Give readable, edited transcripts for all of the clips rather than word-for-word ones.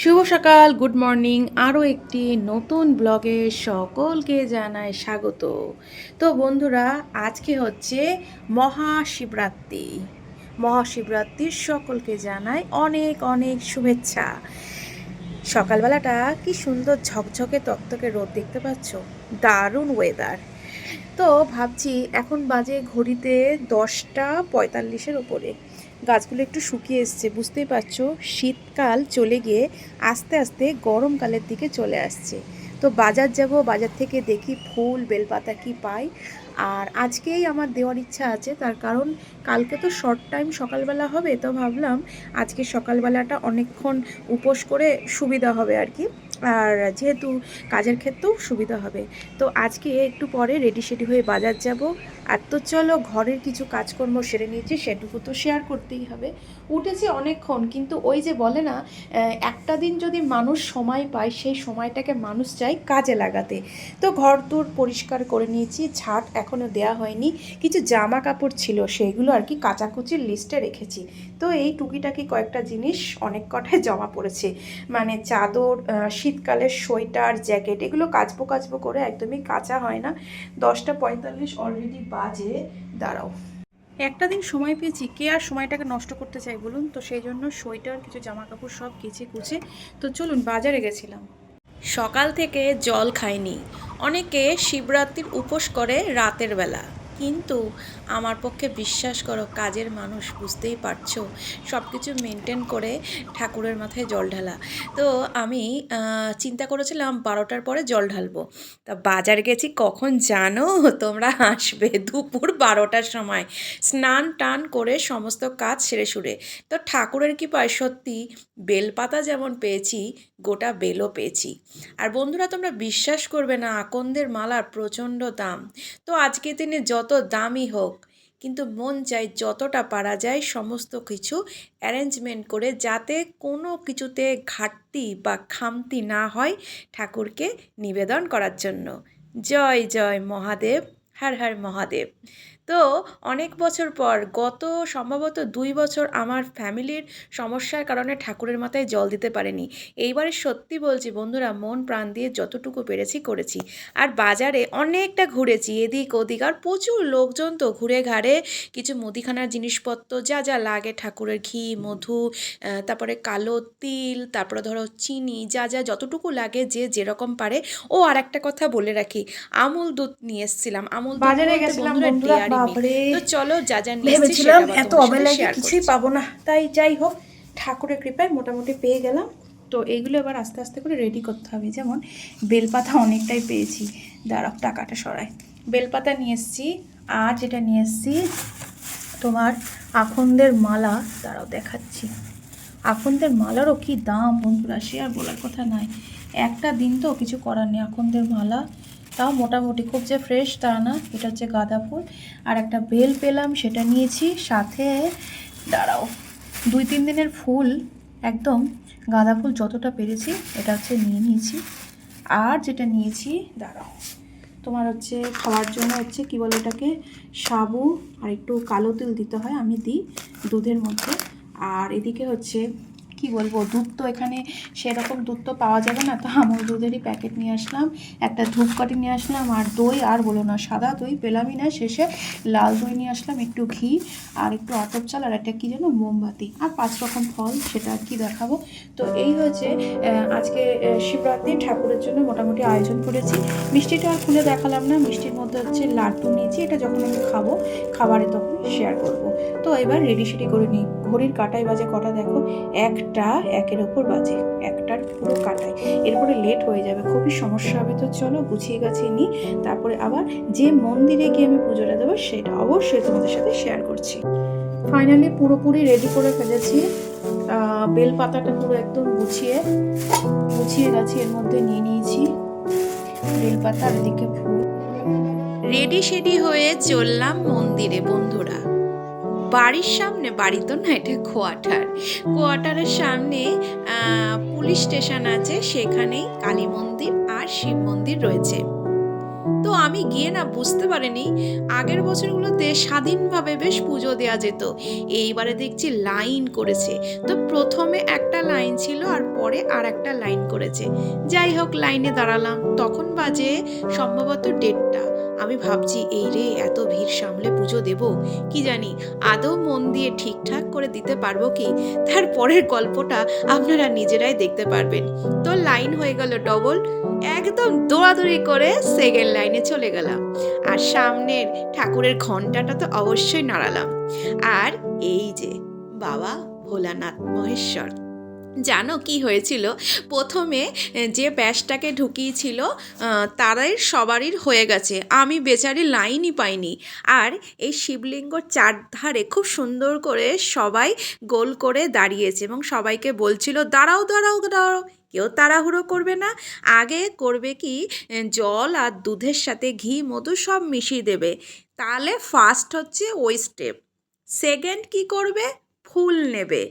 শুভ সকাল, good morning. আরও একটি নতুন ব্লগে সকলকে জানাই স্বাগত। তো বন্ধুরা, আজকে হচ্ছে মহাশিবরাত্রি। মহাশিবরাত্রির সকলকে জানাই অনেক অনেক শুভেচ্ছা। সকালবেলাটা কি সুন্দর ঝকঝকে তকতকে রোদ দেখতে পাচ্ছ, দারুণ ওয়েদার। তো ভাবছি এখন বাজে ঘড়িতে 10টা 45-এর ওপরে। গাছগুলো একটু শুকিয়ে এসছে, বুঝতেই পারছো শীতকাল চলে গিয়ে আস্তে আস্তে গরমকালের দিকে চলে আসছে। তো বাজার যাব, বাজার থেকে দেখি ফুল বেলপাতা কি পাই। আর আজকেই আমার দেওয়ার ইচ্ছা আছে, তার কারণ কালকে তো শর্ট টাইম সকালবেলা হবে, তো ভাবলাম আজকে সকালবেলাটা অনেকক্ষণ উপোস করে সুবিধা হবে আর কি। আর যেহেতু কাজের ক্ষেত্রেও সুবিধা হবে, তো আজকে একটু পরে রেডি সেডি হয়ে বাজার যাব। আর তো চলো ঘরের কিছু কাজকর্ম সেরে নিয়েছি, সেটুকু তো শেয়ার করতেই হবে। উঠেছি অনেকক্ষণ, কিন্তু ওই যে বলে না, একটা দিন যদি মানুষ সময় পায়, সেই সময়টাকে মানুষ চায় কাজে লাগাতে। তো ঘর দূর পরিষ্কার করে নিয়েছি, ঝাঁট এখনও দেওয়া হয়নি। কিছু জামা কাপড় ছিল, সেইগুলো আর কি কাচাকুচির লিস্টে রেখেছি। তো এই টুকিটাকি কয়েকটা জিনিস অনেক কটায় জমা পড়েছে, মানে চাদর, শীতকালের সোয়েটার, জ্যাকেট, এগুলো কাচবো কাচবো করে একদমই কাচা হয় না। 10টা 45 অলরেডি বাজে। দাঁড়াও, একটা দিন সময় পেয়েছি, কে আর সময়টাকে নষ্ট করতে চাই বলুন? তো সেই জন্য সোয়েটার, কিছু জামা কাপড় সব কেচে কুচে তো চলুন বাজারে গেছিলাম। সকাল থেকে জল খাইনি। অনেকে শিবরাত্রির উপোস করে রাতের বেলা, কিন্তু আমার পক্ষে বিশ্বাস করো, কাজের মানুষ, বুঝতেই পারছো, সব কিছু মেনটেন করে ঠাকুরের মাথায় জল ঢালা। তো আমি চিন্তা করেছিলাম 12টার পরে জল ঢালবো। তা বাজার গেছি কখন জানো? তোমরা হাসবে, দুপুর 12টার সময় স্নান টান করে সমস্ত কাজ সেরে সুরে। তো ঠাকুরের কৃপায় সত্যি বেলপাতা যেমন পেয়েছি, গোটা বেলও পেয়েছি। আর বন্ধুরা, তোমরা বিশ্বাস করবে না, আকন্দের মালার প্রচণ্ড দাম। তো আজকের দিনে যত দামই হোক, কিন্তু মন চাই যতটা পারা যায় সমস্ত কিছু অ্যারেঞ্জমেন্ট করে, যাতে কোনো কিছুতে ঘাটতি বা খামতি না হয়, ঠাকুরকে নিবেদন করার জন্য। জয় জয় মহাদেব, হর হর মহাদেব। তো অনেক বছর পর, গত সম্ভবত 2 বছর আমার ফ্যামিলির সমস্যার কারণে ঠাকুরের মাথায় জল দিতে পারেনি। এইবারে সত্যি বলছি বন্ধুরা, মন প্রাণ দিয়ে যতটুকু পেরেছি করেছি। আর বাজারে অনেকটা ঘুরেছি, এদিক ওদিক, আর প্রচুর লোকজন, তো ঘুরে ঘাড়ে কিছু মুদিখানার জিনিসপত্র যা যা লাগে, ঠাকুরের ঘি, মধু, তারপরে কালো তিল, তারপরে ধরো চিনি, যা যা যতটুকু লাগে যে যেরকম পারে। ও আর একটা কথা বলে রাখি, আমুল দুধ নিয়ে এসেছিলাম। আমুল দুধ বাজারে বলতে গেছিলাম বন্ধুরা বন্ধুরা, ডেয়ারি মিল্ক। বাপরে তো চলো যা যা নিয়ে এসেছি সেটা ভেবেছিলাম আবার এত তোমাদের সাথে অবেলায় শেয়ার কিছুই করছি। পাবো না, তাই যাই হোক ঠাকুরের কৃপায় মোটামুটি পেয়ে গেলাম। তো এইগুলো এবার আস্তে আস্তে করে রেডি করতে হবে। যেমন বেলপাতা অনেকটাই পেয়েছি, দাঁড়াও টাকাটা সরাই। বেলপাতা নিয়ে এসেছি, আর যেটা নিয়ে এসেছি তোমার আখন্দের মালা, দাঁড়াও দেখাচ্ছি। আখন্দের মালারও কি দাম বন্ধুরা, সে আর বলার কথা নয়। একটা দিন তো কিছু করার নেই। আখন্দের মালা তাও মোটামুটি, খুব যে ফ্রেশ তা না। এটা হচ্ছে গাঁদা ফুল। আর একটা বেল পেলাম, সেটা নিয়েছি সাথে। দাঁড়াও, 2-3 দিনের ফুল, একদম গাঁদা ফুল যতটা পেরেছি এটা হচ্ছে নিয়ে নিয়েছি। আর যেটা নিয়েছি, দাঁড়াও, তোমার হচ্ছে খাওয়ার জন্য হচ্ছে কি বলে এটাকে, সাবু আর একটু কালো তিল দিতে হয়, আমি দিই দুধের মধ্যে। আর এদিকে হচ্ছে কি বলবো, দুধ তো এখানে সেরকম দুধ তো পাওয়া যাবে না, তো আমুল দুধেরই প্যাকেট নিয়ে আসলাম, একটা ধূপকাঠি নিয়ে আসলাম, আর দই, আর বলো না, সাদা দই পেলামই না, শেষে লাল দই নিয়ে আসলাম, একটু ঘি, আর একটু আতপ চাল, আর একটা কী যেন মোমবাতি, আর 5 রকম ফল, সেটা আর কি দেখাবো। তো এই হচ্ছে আজকে শিবরাত্রি ঠাকুরের জন্য মোটামুটি আয়োজন করেছি। মিষ্টিটা আর খুলে দেখালাম না, মিষ্টির মধ্যে হচ্ছে লাড্ডু নিয়েছি, এটা যখন আমি খাবো খাবারে তখন শেয়ার করব। তো এবার রেডি সেডি করে নিই। ঘড়ির কাটায় বাজে কটা দেখো, 1টা 1-এর ওপর বাজে, 1টার পুরো কাটায়। এরপরে লেট হয়ে যাবে, খুবই সমস্যা হবে। তো চলো গুছিয়ে গাছিয়ে নিই, তারপরে আবার যে মন্দিরে গিয়ে আমি পুজোটা দেবো সেটা অবশ্যই তোমাদের সাথে শেয়ার করছি। ফাইনালি পুরোপুরি রেডি করে ফেলেছি। বেলপাতাটা পুরো একদম গুছিয়ে গেছি, এর মধ্যে নিয়ে নিয়েছি বেলপাতা, আর এদিকে ফুল। রেডি সেডি হয়ে চললাম মন্দিরে বন্ধুরা। বাড়ির সামনে, বাড়ি তো না, এটা কোয়ার্টারের সামনে পুলিশ স্টেশন আছে, সেখানেই কালী মন্দির আর শিব মন্দির রয়েছে। তো আমি গিয়ে না বুঝতে পারিনি আগের বছরগুলোতে স্বাধীনভাবে বেশ পুজো দেওয়া যেত, এইবারে দেখছি লাইন করেছে। তো প্রথমে একটা লাইন ছিল আর পরে আর একটা লাইন করেছে। যাই হোক, লাইনে দাঁড়ালাম, তখন বাজে সম্ভবত 1:30। আমি ভাবছি এই রে, এত ভিড় সামলে পুজো দেব, কি জানি আদৌ মন দিয়ে ঠিকঠাক করে দিতে পারবো কি। তারপরের গল্পটা আপনারা নিজেরাই দেখতে পারবেন। তো লাইন হয়ে গেল ডবল, একদম দৌড়াদৌড়ি করে সেকেন্ড লাইনে চলে গেলাম। আর সামনের ঠাকুরের ঘন্টাটা তো অবশ্যই নাড়ালাম। আর এই যে বাবা ভোলানাথ মহেশ্বর, জানো কি হয়েছিল? প্রথমে যে ব্যাসটাকে ঢুকিয়েছিল তারাই সবারই হয়ে গেছে, আমি বেচারি লাইনই পাইনি। আর এই শিবলিঙ্গর চারধারে খুব সুন্দর করে সবাই গোল করে দাঁড়িয়েছে এবং সবাইকে বলছিল দাঁড়াও দাঁড়াও দাঁড়াও, কেউ তাড়াহুড়ো করবে না। আগে করবে কি, জল আর দুধের সাথে ঘি মধু সব মিশিয়ে দেবে, তাহলে ফার্স্ট হচ্ছে ওই স্টেপ। সেকেন্ড কি করবে, ফুল নেবে,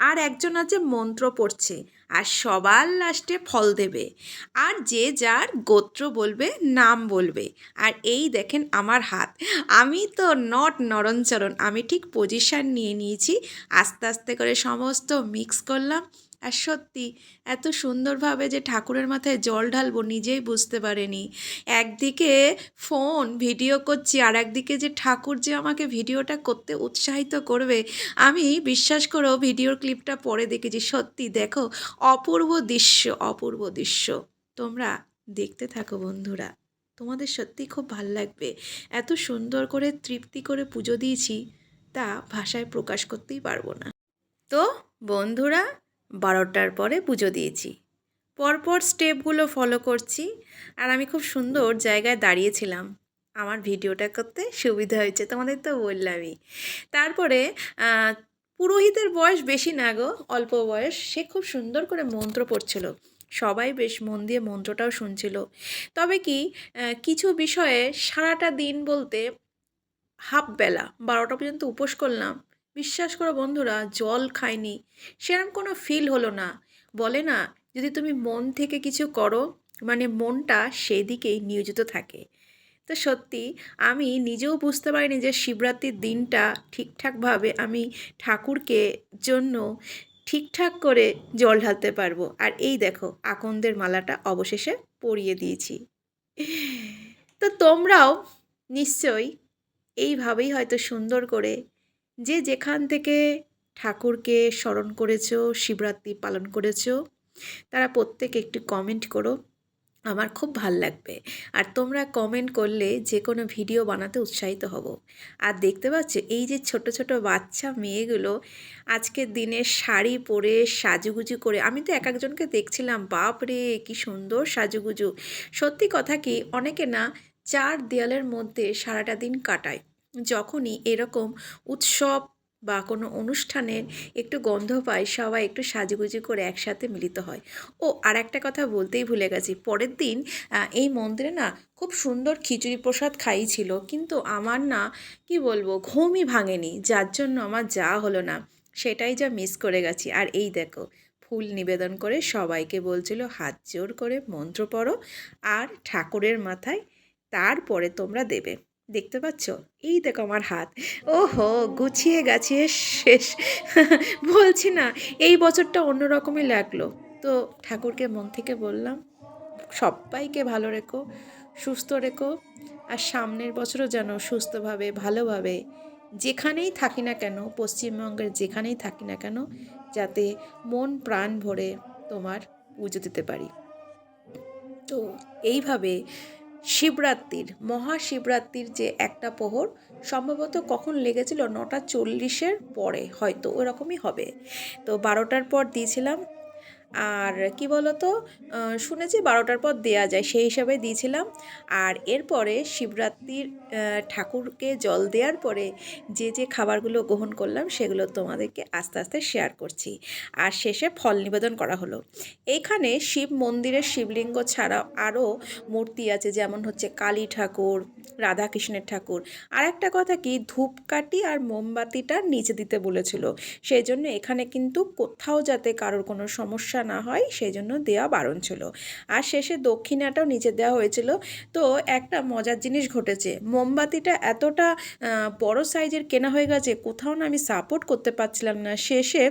আর একজন আছে মন্ত্র পড়ছে, আর সবার লাস্টে ফল দেবে, আর যে যার গোত্র বলবে, নাম বলবে। আর এই দেখেন আমার হাত, আমি তো নট নরণচরণ, আমি ঠিক পজিশান নিয়ে নিয়েছি, আস্তে আস্তে করে সমস্ত মিক্স করলাম। আর সত্যি এত সুন্দরভাবে যে ঠাকুরের মাথায় জল ঢালবো নিজেই বুঝতে পারিনি। একদিকে ফোন ভিডিও করছি, আর একদিকে যে ঠাকুর যে আমাকে ভিডিওটা করতে উৎসাহিত করবে, আমি বিশ্বাস করো ভিডিওর ক্লিপটা পরে দেখেছি। সত্যি দেখো, অপূর্ব দৃশ্য, অপূর্ব দৃশ্য। তোমরা দেখতে থাকো বন্ধুরা, তোমাদের সত্যি খুব ভাল লাগবে। এত সুন্দর করে তৃপ্তি করে পুজো দিয়েছি, তা ভাষায় প্রকাশ করতেই পারবো না। তো বন্ধুরা, 12টার পরে পুজো দিয়েছি, পরপর স্টেপগুলো ফলো করছি, আর আমি খুব সুন্দর জায়গায় দাঁড়িয়েছিলাম, আমার ভিডিওটা করতে সুবিধা হয়েছে, তোমাদের তো বললামই। তারপরে পুরোহিতের বয়স বেশি না গো, অল্প বয়স, সে খুব সুন্দর করে মন্ত্র পড়ছিল, সবাই বেশ মন দিয়ে মন্ত্রটাও শুনছিল। তবে কি কিছু বিষয়ে সারাটা দিন বলতে হাফ বেলা 12টা পর্যন্ত উপোস করলাম, বিশ্বাস করো বন্ধুরা জল খাইনি, সেরকম কোনো ফিল হলো না। বলে না, যদি তুমি মন থেকে কিছু করো মানে মনটা সেদিকেই নিয়োজিত থাকে। তো সত্যি আমি নিজেও বুঝতে পারিনি যে শিবরাত্রির দিনটা ঠিকঠাকভাবে আমি ঠাকুরকে জন্য ঠিকঠাক করে জল ঢালতে পারবো। আর এই দেখো আকন্দের মালাটা অবশেষে পরিয়ে দিয়েছি। তো তোমরাও নিশ্চয়ই এইভাবেই হয়তো সুন্দর করে যে যেখান থেকে ঠাকুরকে স্মরণ করেছো, শিবরাত্রি পালন করেছো, তারা প্রত্যেকে একটু কমেন্ট করো, আমার খুব ভাল লাগবে। আর তোমরা কমেন্ট করলে যে কোনো ভিডিও বানাতে উৎসাহিত হব। আর দেখতে পাচ্ছ এই যে ছোট ছোট বাচ্চা মেয়েগুলো আজকের দিনে শাড়ি পরে সাজুগুজু করে, আমি তো এক একজনকে দেখছিলাম, বাপ রে কি সুন্দর সাজুগুজু। সত্যি কথা কি, অনেকে না চার দেয়ালের মধ্যে সারাটা দিন কাটায়, যখনই এরকম উৎসব বা কোনো অনুষ্ঠানের একটু গন্ধ পাই, সবাই একটু সাজুগুজু করে একসাথে মিলিত হয়। ও আর একটা কথা বলতেই ভুলে গেছি, পরের দিন এই মন্দিরে না খুব সুন্দর খিচুড়ি প্রসাদ খাইয়েছিল, কিন্তু আমার না কি বলবো ঘুমই ভাঙেনি, যার জন্য আমার যাওয়া হলো না, সেটাই যা মিস করে গেছি। আর এই দেখো ফুল নিবেদন করে সবাইকে বলছিল হাত জোর করে মন্ত্র পড়ো আর ঠাকুরের মাথায় তারপরে তোমরা দেবে। দেখতে পাচ্ছ এই দেখো আমার হাত, ওহো গুছিয়ে গাছিয়ে শেষ। বলছি না এই বছরটা অন্যরকমই লাগলো। তো ঠাকুরকে মন থেকে বললাম সবাইকে ভালো রেখো, সুস্থ রেখো, আর সামনের বছরও যেন সুস্থভাবে ভালোভাবে যেখানেই থাকি না কেন, পশ্চিমবঙ্গের যেখানেই থাকি না কেন, যাতে মন প্রাণ ভরে তোমার পুজো দিতে পারি। তো এইভাবে শিবরাত্রির মহাশিবরাত্রির যে একটা প্রহর সম্ভবত কখন লেগেছিল 9:40-এর পরে, হয়তো ওরকমই হবে। তো 12টার পর দিয়েছিলাম। আর কি বলতো, শুনেছি 12টার পর দেয়া যায়, সেই হিসাবে দিয়েছিলাম। আর এরপরে শিবরাত্রির ঠাকুরকে জল দেওয়ার পরে যে যে খাবারগুলো গ্রহণ করলাম সেগুলো তোমাদেরকে আস্তে আস্তে শেয়ার করছি। আর শেষে ফল নিবেদন করা হলো। এইখানে শিব মন্দিরের শিবলিঙ্গ ছাড়াও আরও মূর্তি আছে, যেমন হচ্ছে কালী ঠাকুর, রাধাকৃষ্ণের ঠাকুর। আর একটা কথা কি, ধূপকাঠি আর মোমবাতিটা নিচে দিতে বলেছিল, সেই জন্য এখানে কিন্তু কোথাও যাতে কারোর কোনো সমস্যা সমস্যা না হয় সেই জন্য দেওয়া বারণ ছিল। আর শেষে দক্ষিণাটাও নিচে দেওয়া হয়েছিল। তো একটা মজার জিনিস ঘটেছে, মোমবাতিটা এতটা বড় সাইজের কেনা হয়ে গেছে, কোথাও না আমি সাপোর্ট করতে পারছিলাম না, শেষে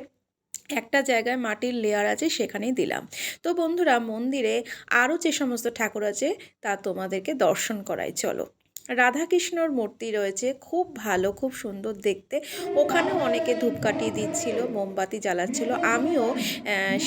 একটা জায়গায় মাটির লেয়ার আছে সেখানেই দিলাম। তো বন্ধুরা, মন্দিরে আরও যে সমস্ত ঠাকুর আছে তা তোমাদেরকে দর্শন করাই, চলো। রাধাকৃষ্ণর মূর্তি রয়েছে, খুব ভালো, খুব সুন্দর দেখতে। ওখানেও অনেকে ধূপকাঠি দিচ্ছিল, মোমবাতি জ্বালাচ্ছিল, আমিও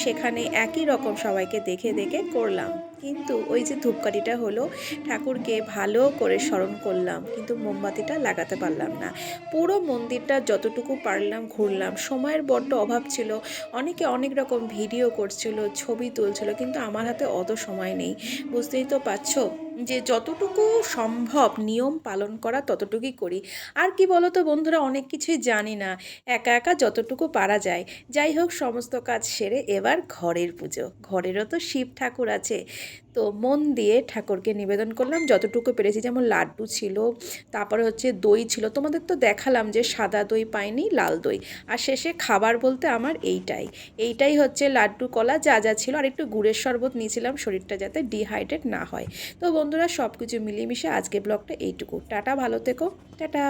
সেখানে একই রকম সবাইকে দেখে দেখে করলাম। কিন্তু ওই যে ধূপকাঠিটা হলো, ঠাকুরকে ভালো করে স্মরণ করলাম, কিন্তু মোমবাতিটা লাগাতে পারলাম না। পুরো মন্দিরটা যতটুকু পারলাম ঘুরলাম, সময়ের বড্ড অভাব ছিল। অনেকে অনেক রকম ভিডিও করছিল, ছবি তুলছিল, কিন্তু আমার হাতে অত সময় নেই। বুঝতেই তো পারছো যে যতটুকু সম্ভব নিয়ম পালন করা ততটুকুই করি। আর কি বলো তো বন্ধুরা, অনেক কিছুই জানি না, একা একা যতটুকু পারা যায়। যাই হোক, সমস্ত কাজ সেরে এবার ঘরের পুজো। ঘরেরও তো শিব ঠাকুর আছে, তো মন দিয়ে ঠাকুরকে নিবেদন করলাম যতটুকু পেরেছি। যেমন লাড্ডু ছিল, তারপরে হচ্ছে দই ছিল, তোমাদের তো দেখালাম যে সাদা দই পাইনি, লাল দই। আর শেষে খাবার বলতে আমার এইটাই হচ্ছে লাড্ডু, কলা, যা যা ছিল, আর একটু গুড়ের শরবত নিয়েছিলাম শরীরটা যাতে ডিহাইড্রেট না হয়। তো বন্ধুরা, সব কিছু মিলিয়ে মিশে আজকে ব্লগটা এইটুকু। টাটা, ভালো থেকো, টাটা।